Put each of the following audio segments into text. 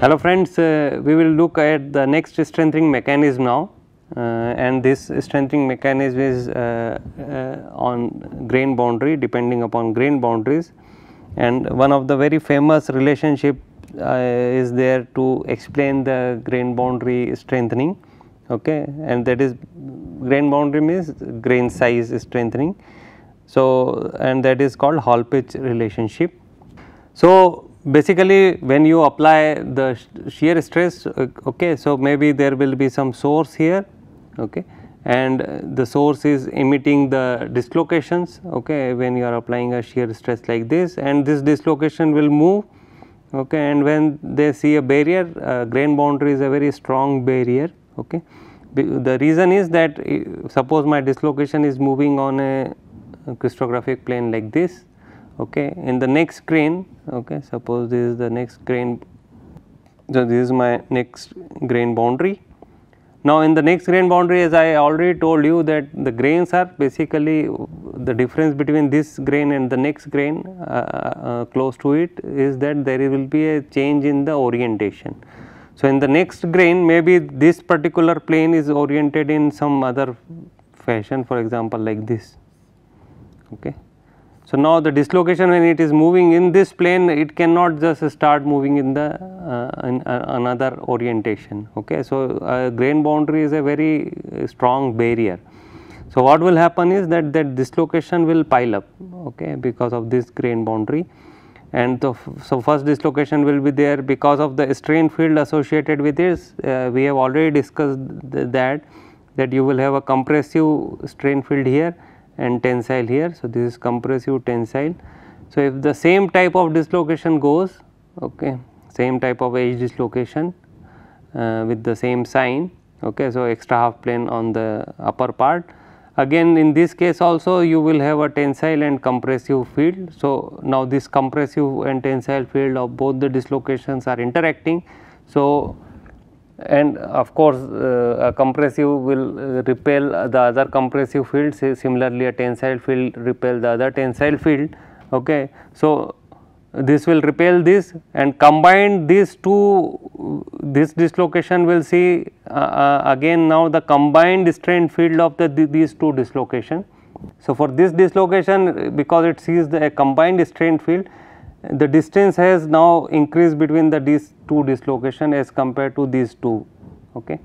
Hello friends, we will look at the next strengthening mechanism now, and this strengthening mechanism is on grain boundary, depending upon grain boundaries, and one of the very famous relationship is there to explain the grain boundary strengthening, okay, and that is grain boundary means grain size strengthening. So, and that is called Hall pitch relationship. So, basically when you apply the shear stress, okay, so maybe there will be some source here, okay, and the source is emitting the dislocations, okay, when you are applying a shear stress like this, and this dislocation will move, okay, and when they see a barrier, grain boundary is a very strong barrier, okay. The reason is that suppose my dislocation is moving on a crystallographic plane like this, okay, in the next grain, okay, suppose this is the next grain, so this is my next grain boundary. Now, in the next grain boundary, as I already told you that the grains are basically the difference between this grain and the next grain close to it is that there will be a change in the orientation. So, in the next grain maybe this particular plane is oriented in some other fashion, for example like this, okay. So, now the dislocation when it is moving in this plane, it cannot just start moving in the another orientation, okay. So, grain boundary is a very strong barrier. So, what will happen is that dislocation will pile up, okay, because of this grain boundary, and so first dislocation will be there because of the strain field associated with this. We have already discussed that you will have a compressive strain field here and tensile here. So, this is compressive tensile. So, if the same type of dislocation goes, okay, same type of edge dislocation with the same sign, okay. So, extra half plane on the upper part, again in this case also you will have a tensile and compressive field. So, now this compressive and tensile field of both the dislocations are interacting. So, and of course, a compressive will repel the other compressive field, say similarly a tensile field repel the other tensile field, okay. So, this will repel this, and combined these two, this dislocation will see again now the combined strain field of these two dislocation. So, for this dislocation, because it sees the combined strain field, the distance has now increased between these two dislocation as compared to these two, okay.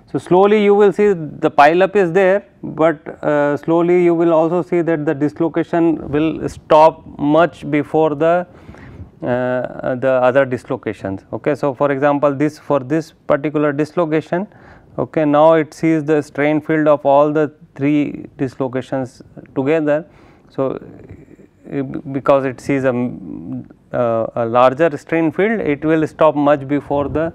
So, slowly you will see the pile up is there, but slowly you will also see that the dislocation will stop much before the other dislocations, okay. So, for example, for this particular dislocation, okay, now it sees the strain field of all the three dislocations together. So, because it sees a larger strain field, it will stop much before the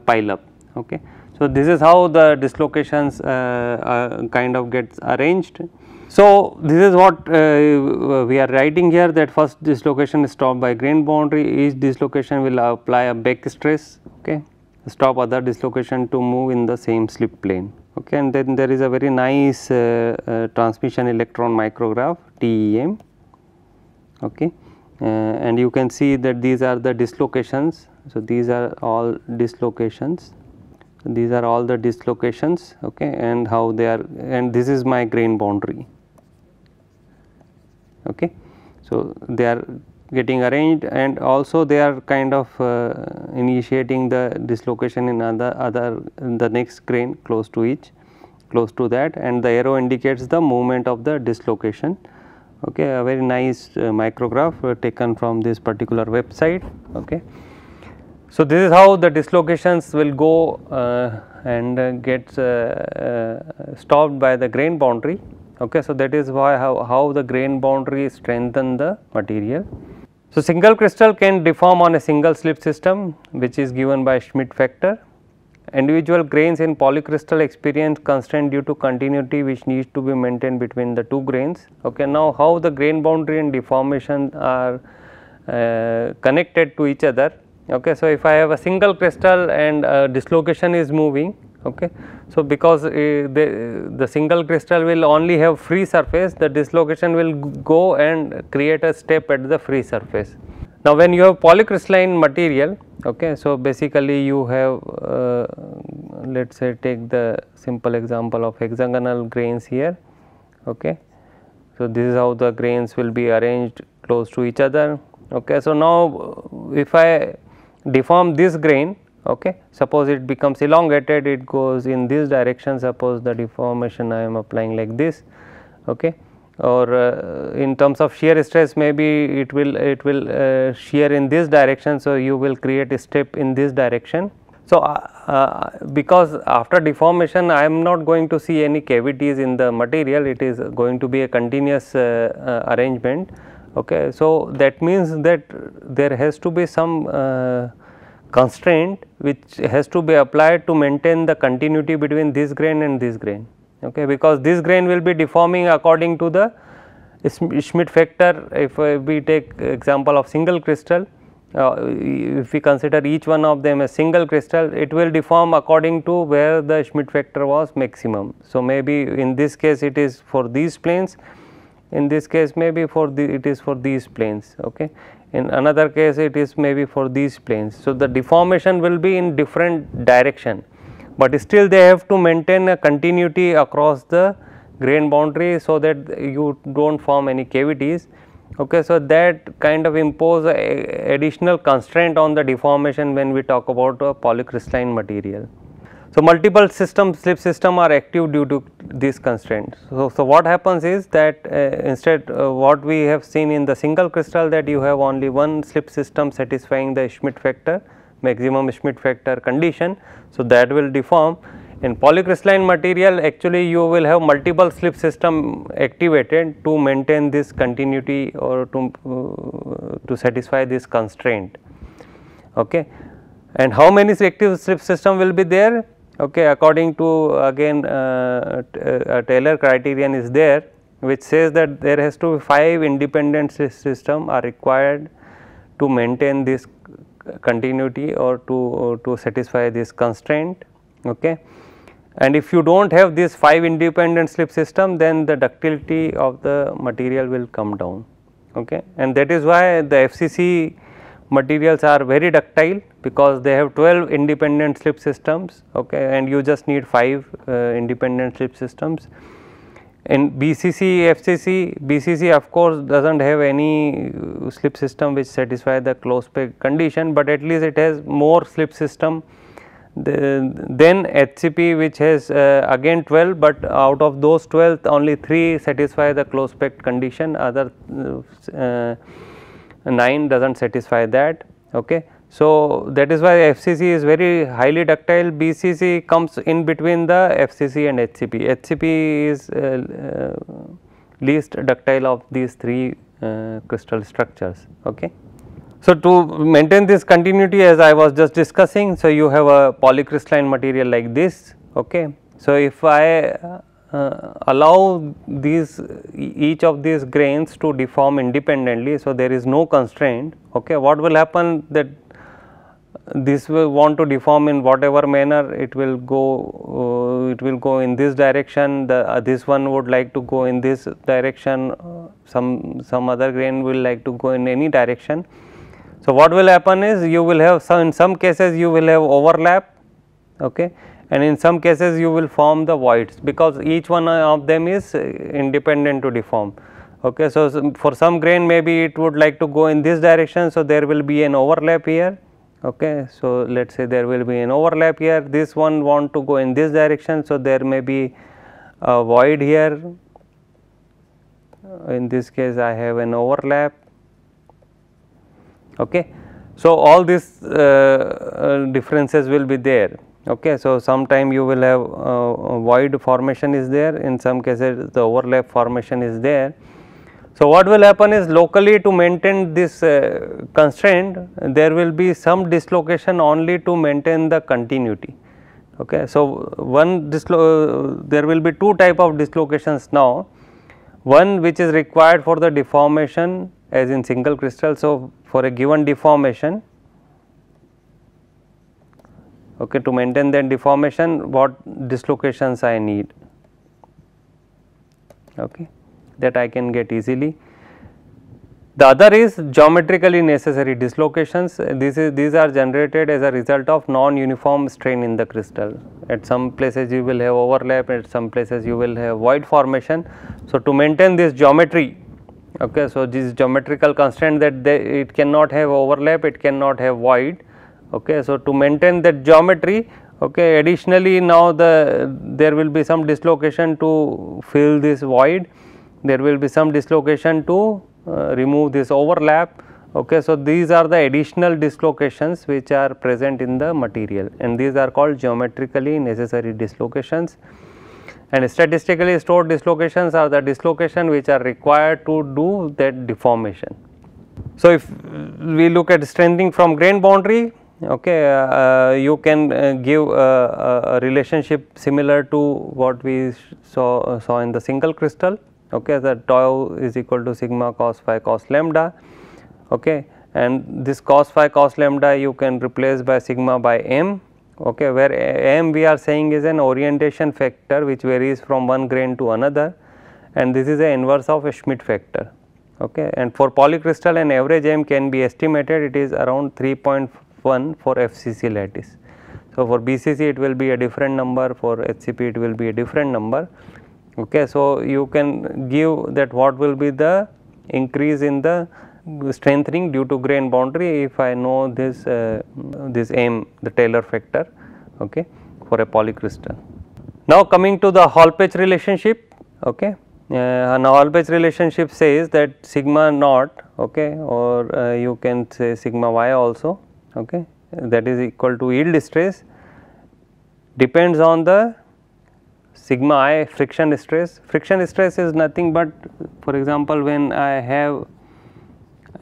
pile up, okay. So, this is how the dislocations kind of gets arranged. So, this is what we are writing here, that first dislocation is stopped by grain boundary, each dislocation will apply a back stress, okay, stop other dislocation to move in the same slip plane, okay. And then there is a very nice transmission electron micrograph TEM, okay, and you can see that these are the dislocations. So, these are all dislocations, these are all the dislocations, okay, and how they are, and this is my grain boundary, okay. So, they are getting arranged, and also they are kind of initiating the dislocation in the next grain close to that, and the arrow indicates the movement of the dislocation, okay. A very nice micrograph taken from this particular website, okay. So, this is how the dislocations will go and gets stopped by the grain boundary, okay. So, that is why how the grain boundary strengthen the material. So, single crystal can deform on a single slip system, which is given by Schmidt factor. Individual grains in polycrystal experience constraint due to continuity which needs to be maintained between the two grains, okay. Now, how the grain boundary and deformation are connected to each other, okay. So, if I have a single crystal and dislocation is moving, okay. So, because the single crystal will only have free surface, the dislocation will go and create a step at the free surface. Now, when you have polycrystalline material, Okay. So, basically you have let us say take the simple example of hexagonal grains here. Okay. So, this is how the grains will be arranged close to each other. Okay. So, now if I deform this grain, okay, suppose it becomes elongated, it goes in this direction, suppose the deformation I am applying like this. Okay. Or in terms of shear stress, maybe it will shear in this direction. So, you will create a step in this direction. So, because after deformation I am not going to see any cavities in the material, it is going to be a continuous arrangement. Okay. So, that means that there has to be some constraint which has to be applied to maintain the continuity between this grain and this grain. Okay, because this grain will be deforming according to the Schmidt factor. If we take example of single crystal, if we consider each one of them a single crystal, it will deform according to where the Schmidt factor was maximum. So, maybe in this case it is for these planes, in this case maybe it is for these planes. Okay. In another case it is maybe for these planes. So, the deformation will be in different direction, but still they have to maintain a continuity across the grain boundary, so that you do not form any cavities. Okay. So, that kind of impose a additional constraint on the deformation when we talk about a polycrystalline material. So, multiple slip system are active due to this constraint. So, what happens is that instead what we have seen in the single crystal, that you have only one slip system satisfying the Schmidt factor, maximum Schmidt factor condition. So, that will deform. In polycrystalline material, actually you will have multiple slip system activated to maintain this continuity or to satisfy this constraint. Okay. And how many active slip system will be there? Okay, according to again a Taylor criterion is there, which says that there has to be 5 independent system are required to maintain this continuity or to satisfy this constraint. Okay. And if you do not have this 5 independent slip system, then the ductility of the material will come down. Okay. And that is why the FCC materials are very ductile, because they have 12 independent slip systems. Okay. And you just need 5 independent slip systems. In BCC, FCC, BCC of course does not have any slip system which satisfy the close peg condition, but at least it has more slip system then HCP, which has again 12, but out of those 12 only 3 satisfy the close peg condition, other 9 does not satisfy that. Okay. So, that is why FCC is very highly ductile. BCC comes in between the FCC and HCP. HCP is least ductile of these 3 crystal structures. Okay. So, to maintain this continuity, as I was just discussing, so you have a polycrystalline material like this. Okay. So, if I allow these each of these grains to deform independently, so there is no constraint. Okay. What will happen, that this will want to deform in whatever manner, it will go in this direction, this one would like to go in this direction, some other grain will like to go in any direction. So, what will happen is you will have in some cases you will have overlap, okay, and in some cases you will form the voids, because each one of them is independent to deform. Okay. So, for some grain maybe it would like to go in this direction, so there will be an overlap here. Okay. So, let us say there will be an overlap here, this one want to go in this direction, so there may be a void here. In this case I have an overlap. Okay. So, all these differences will be there. Okay. So, sometime you will have void formation is there, in some cases the overlap formation is there. So, what will happen is locally, to maintain this constraint, there will be some dislocation only to maintain the continuity. Okay. So, there will be 2 type of dislocations now, one which is required for the deformation as in single crystal. So, for a given deformation, okay, to maintain that deformation, what dislocations I need, okay, that I can get easily. The other is geometrically necessary dislocations. These are generated as a result of non-uniform strain in the crystal. At some places you will have overlap, at some places you will have void formation. So, to maintain this geometry, okay, so this geometrical constraint that it cannot have overlap, it cannot have void. Okay, so, to maintain that geometry, okay, additionally now there will be some dislocation to fill this void, there will be some dislocation to remove this overlap. Okay, so, these are the additional dislocations which are present in the material, and these are called geometrically necessary dislocations. And statistically stored dislocations are the dislocation which are required to do that deformation. So, if we look at strengthening from grain boundary, okay, you can give a relationship similar to what we saw in the single crystal. Okay, the tau is equal to sigma cos phi cos lambda, okay, and this cos phi cos lambda you can replace by sigma by m, okay, where m we are saying is an orientation factor which varies from one grain to another, and this is the inverse of a Schmidt factor. Okay, and for polycrystal an average m can be estimated, it is around 3.1 for FCC lattice. So, for BCC it will be a different number, for HCP it will be a different number. Okay, so, you can give that what will be the increase in the strengthening due to grain boundary if I know this this m, the Taylor factor, okay, for a polycrystal. Now, coming to the Hall-Page relationship, okay, now Hall-Page relationship says that sigma naught, okay, or you can say sigma y also, okay, that is equal to yield stress depends on the sigma I friction stress. Friction stress is nothing but, for example, when I have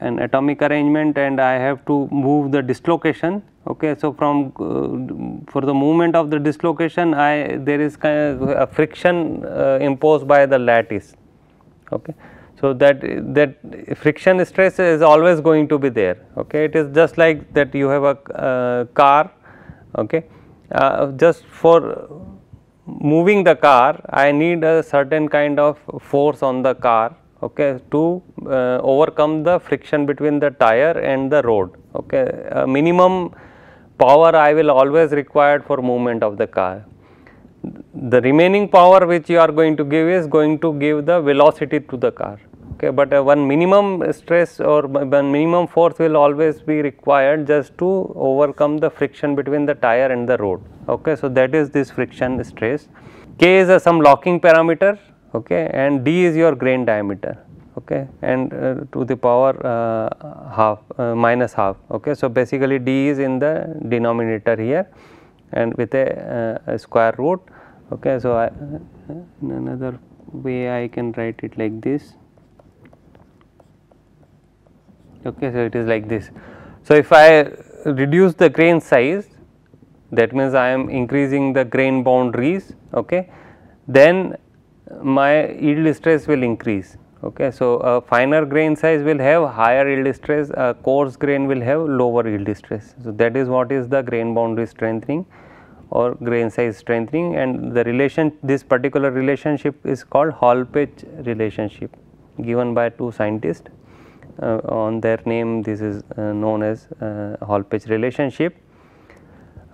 an atomic arrangement and I have to move the dislocation. Okay, so, from for the movement of the dislocation there is kind of a friction imposed by the lattice. Okay. So, that friction stress is always going to be there. Okay. It is just like that you have a car, okay. Just for moving the car I need a certain kind of force on the car, okay, to overcome the friction between the tire and the road. Okay. Minimum power I will always required for movement of the car. The remaining power which you are going to give is going to give the velocity to the car. Okay, but one minimum stress or one minimum force will always be required just to overcome the friction between the tire and the road. Okay, so, that is this friction stress. K is some locking parameter, okay, and D is your grain diameter, okay, and to the power half minus half. Okay, so, basically D is in the denominator here and with a square root. Okay, so, in another way I can write it like this. Okay, so, it is like this. So, if I reduce the grain size, that means I am increasing the grain boundaries, okay, then my yield stress will increase. Okay. So, a finer grain size will have higher yield stress, a coarse grain will have lower yield stress. So, that is what is the grain boundary strengthening or grain size strengthening, and the relation, this particular relationship is called Hall-Page relationship given by two scientists. On their name this is known as Hall-Page relationship.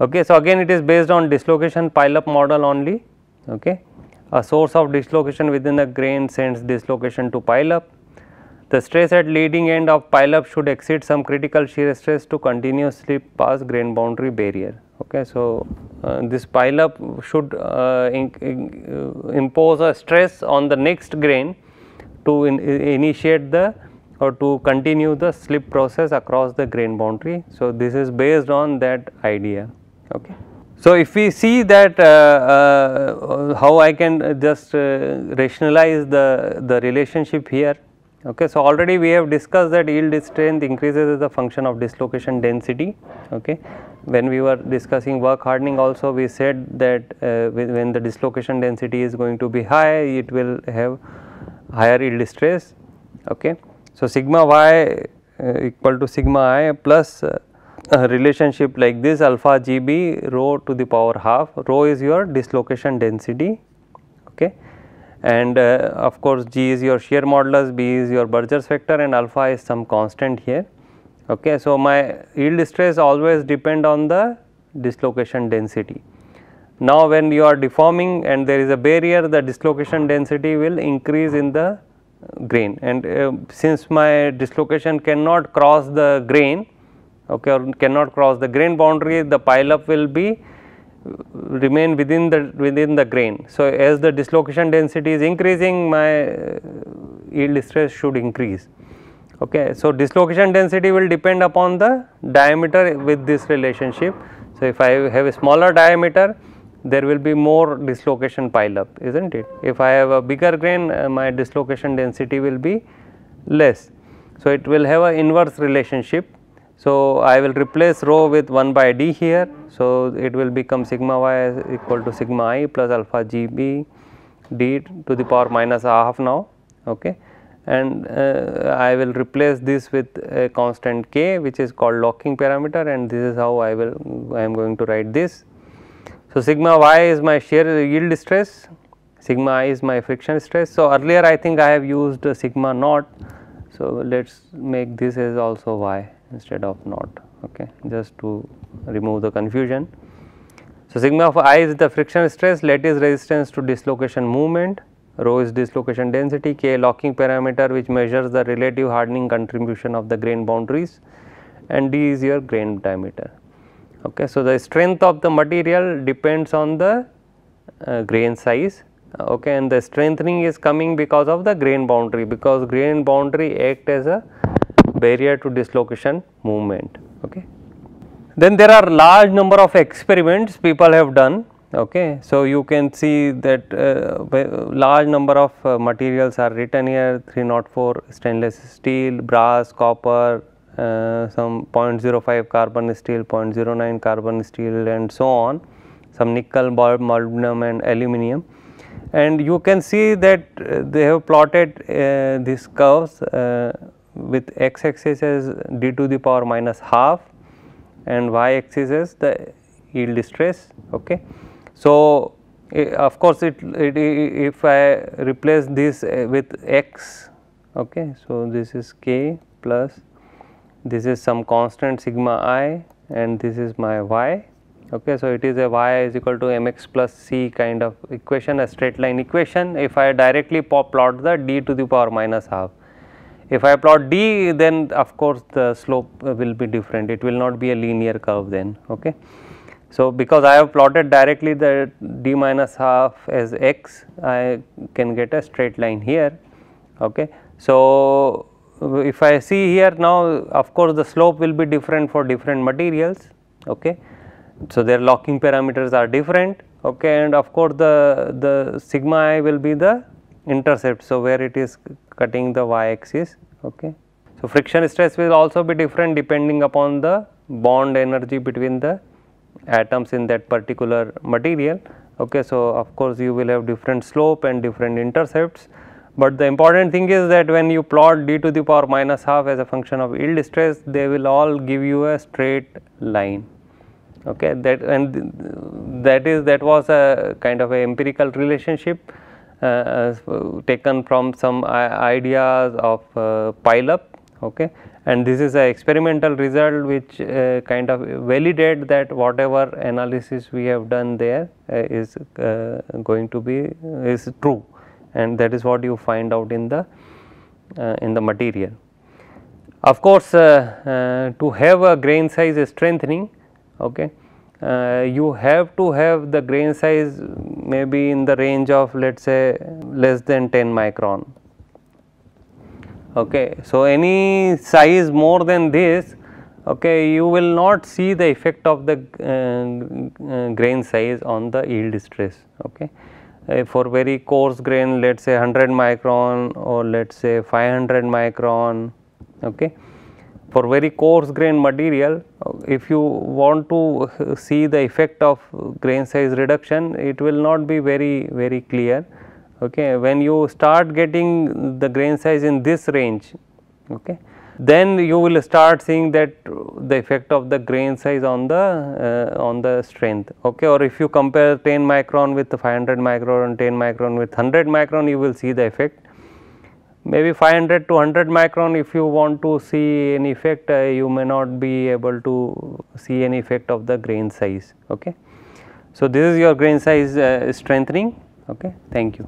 Okay. So, again it is based on dislocation pile-up model only. Okay. A source of dislocation within a grain sends dislocation to pile-up. The stress at leading end of pile-up should exceed some critical shear stress to continue slip past grain boundary barrier. Okay. So, this pile-up should impose a stress on the next grain to initiate the or to continue the slip process across the grain boundary. So, this is based on that idea. Okay. So, if we see that how I can just rationalize the relationship here. Okay. So, already we have discussed that yield strength increases as a function of dislocation density. Okay. When we were discussing work hardening also, we said that when the dislocation density is going to be high, it will have higher yield stress. Okay. So, sigma y equal to sigma I plus a relationship like this alpha GB rho to the power half. Rho is your dislocation density, okay, and of course G is your shear modulus, B is your Burgers vector, and alpha is some constant here. Okay. So, my yield stress always depend on the dislocation density. Now, when you are deforming and there is a barrier, the dislocation density will increase in the grain, and since my dislocation cannot cross the grain, okay, or cannot cross the grain boundary, the pile up will be remain within the grain. So, as the dislocation density is increasing, my yield stress should increase. Okay. So, dislocation density will depend upon the diameter with this relationship. So, if I have a smaller diameter, there will be more dislocation pile up, isn't it? If I have a bigger grain, my dislocation density will be less. So, it will have an inverse relationship. So, I will replace rho with 1 by d here. So, it will become sigma y is equal to sigma I plus alpha g b d to the power minus half now. Okay. And I will replace this with a constant k, which is called locking parameter, and this is how I am going to write this. So, sigma y is my shear yield stress, sigma I is my friction stress. So, earlier I think I have used sigma naught. So, let us make this as also y instead of naught, okay, just to remove the confusion. So, sigma of I is the friction stress, lattice resistance to dislocation movement, rho is dislocation density, k locking parameter which measures the relative hardening contribution of the grain boundaries, and d is your grain diameter. Okay. So, the strength of the material depends on the grain size, okay, and the strengthening is coming because of the grain boundary, because grain boundary act as a barrier to dislocation movement. Okay. Then there are large number of experiments people have done. Okay. So, you can see that large number of materials are written here, 304 stainless steel, brass, copper, some 0.05 carbon steel, 0.09 carbon steel, and so on, some nickel, molybdenum and aluminum. And you can see that they have plotted these curves with x axis as d to the power minus half and y axis as the yield stress. Okay. So, of course, if I replace this with x, okay, so this is k plus this is some constant sigma I and this is my y. Okay. So, it is a y is equal to mx plus c kind of equation, a straight line equation. If I directly plot the d to the power minus half, if I plot d, then of course, the slope will be different, it will not be a linear curve then. Okay. So, because I have plotted directly the d minus half as x, I can get a straight line here. Okay. So, if I see here now, of course, the slope will be different for different materials. Okay. So, their locking parameters are different, okay, and of course, the sigma I will be the intercept. So, where it is cutting the y axis. Okay. So, friction stress will also be different depending upon the bond energy between the atoms in that particular material. Okay. So, of course, you will have different slope and different intercepts, but the important thing is that when you plot d to the power minus half as a function of yield stress, they will all give you a straight line. Okay. That was a kind of a empirical relationship taken from some ideas of pile up. Okay. And this is a experimental result which kind of validate that whatever analysis we have done there is going to be true, and that is what you find out in the material. Of course, to have a grain size strengthening, okay, you have to have the grain size maybe in the range of, let us say, less than 10 micron. Okay. So, any size more than this, okay, you will not see the effect of the grain size on the yield stress. Okay. For very coarse grain, let us say 100 micron or let us say 500 micron. Okay. For very coarse grain material, if you want to see the effect of grain size reduction, it will not be very clear. Okay. When you start getting the grain size in this range, okay, then you will start seeing that the effect of the grain size on the strength. Okay, or if you compare 10 micron with 500 micron and 10 micron with 100 micron, you will see the effect. Maybe 500 to 100 micron, if you want to see any effect, you may not be able to see any effect of the grain size. Okay. So, this is your grain size strengthening. Okay. Thank you.